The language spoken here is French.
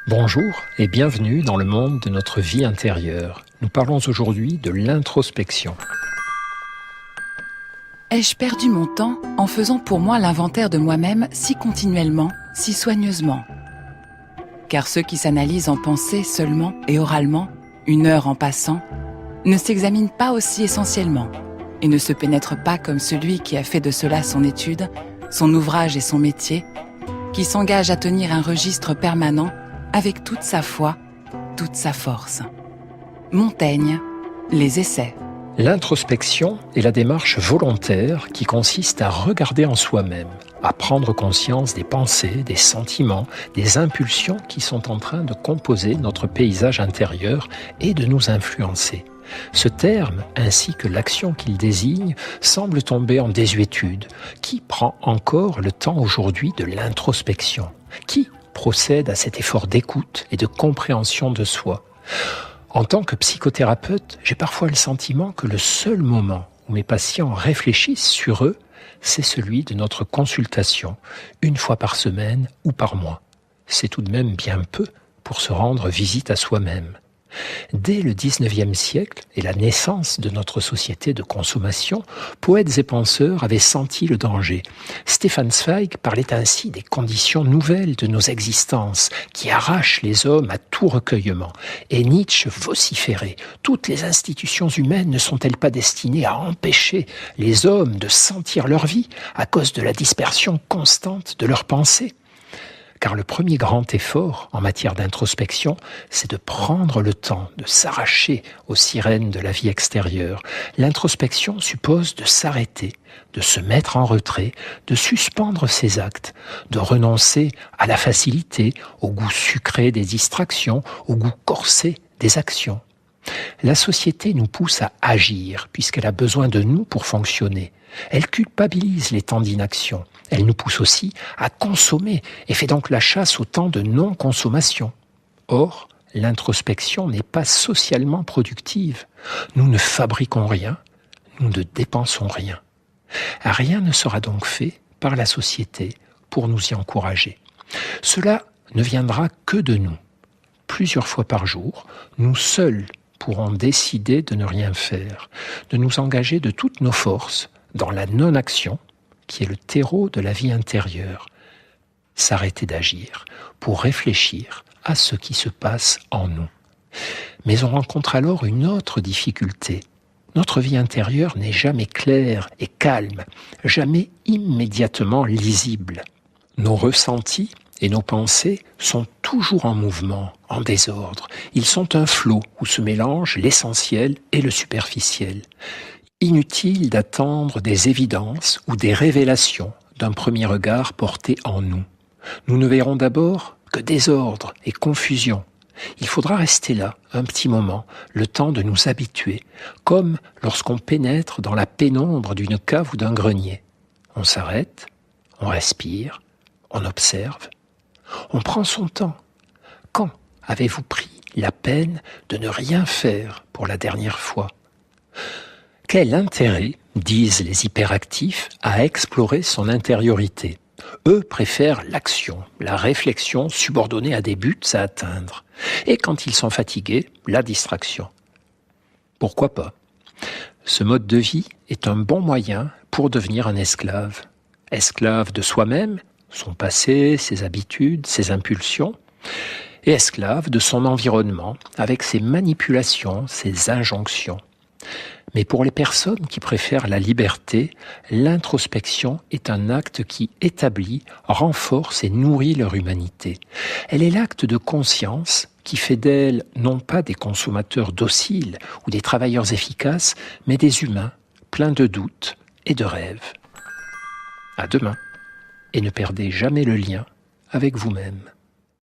Bonjour et bienvenue dans le monde de notre vie intérieure. Nous parlons aujourd'hui de l'introspection. Ai-je perdu mon temps en faisant pour moi l'inventaire de moi-même si continuellement, si soigneusement ? Car ceux qui s'analysent en pensée seulement et oralement, une heure en passant, ne s'examinent pas aussi essentiellement et ne se pénètrent pas comme celui qui a fait de cela son étude, son ouvrage et son métier, qui s'engage à tenir un registre permanent avec toute sa foi, toute sa force. Montaigne, les essais. L'introspection est la démarche volontaire qui consiste à regarder en soi-même, à prendre conscience des pensées, des sentiments, des impulsions qui sont en train de composer notre paysage intérieur et de nous influencer. Ce terme, ainsi que l'action qu'il désigne, semble tomber en désuétude. Qui prend encore le temps aujourd'hui de l'introspection ? Qui procède à cet effort d'écoute et de compréhension de soi ? En tant que psychothérapeute, j'ai parfois le sentiment que le seul moment où mes patients réfléchissent sur eux, c'est celui de notre consultation, une fois par semaine ou par mois. C'est tout de même bien peu pour se rendre visite à soi-même. Dès le XIXe siècle et la naissance de notre société de consommation, poètes et penseurs avaient senti le danger. Stefan Zweig parlait ainsi des conditions nouvelles de nos existences qui arrachent les hommes à tout recueillement. Et Nietzsche vociférait : toutes les institutions humaines ne sont-elles pas destinées à empêcher les hommes de sentir leur vie à cause de la dispersion constante de leurs pensées ? Car le premier grand effort en matière d'introspection, c'est de prendre le temps de s'arracher aux sirènes de la vie extérieure. L'introspection suppose de s'arrêter, de se mettre en retrait, de suspendre ses actes, de renoncer à la facilité, au goût sucré des distractions, au goût corsé des actions. La société nous pousse à agir puisqu'elle a besoin de nous pour fonctionner. Elle culpabilise les temps d'inaction. Elle nous pousse aussi à consommer et fait donc la chasse au temps de non-consommation. Or, l'introspection n'est pas socialement productive. Nous ne fabriquons rien, nous ne dépensons rien. Rien ne sera donc fait par la société pour nous y encourager. Cela ne viendra que de nous. Plusieurs fois par jour, nous seuls pourrons décider de ne rien faire, de nous engager de toutes nos forces dans la non-action, qui est le terreau de la vie intérieure. S'arrêter d'agir pour réfléchir à ce qui se passe en nous. Mais on rencontre alors une autre difficulté. Notre vie intérieure n'est jamais claire et calme, jamais immédiatement lisible. Nos ressentis et nos pensées sont toujours en mouvement, en désordre. Ils sont un flot où se mélangent l'essentiel et le superficiel. Inutile d'attendre des évidences ou des révélations d'un premier regard porté en nous. Nous ne verrons d'abord que désordre et confusion. Il faudra rester là un petit moment, le temps de nous habituer, comme lorsqu'on pénètre dans la pénombre d'une cave ou d'un grenier. On s'arrête, on respire, on observe, on prend son temps. Quand avez-vous pris la peine de ne rien faire pour la dernière fois ? Quel intérêt, disent les hyperactifs, à explorer son intériorité ? Eux préfèrent l'action, la réflexion subordonnée à des buts à atteindre. Et quand ils sont fatigués, la distraction. Pourquoi pas ? Ce mode de vie est un bon moyen pour devenir un esclave. Esclave de soi-même, son passé, ses habitudes, ses impulsions, et esclave de son environnement avec ses manipulations, ses injonctions. Mais pour les personnes qui préfèrent la liberté, l'introspection est un acte qui établit, renforce et nourrit leur humanité. Elle est l'acte de conscience qui fait d'elles non pas des consommateurs dociles ou des travailleurs efficaces, mais des humains pleins de doutes et de rêves. À demain, et ne perdez jamais le lien avec vous-même.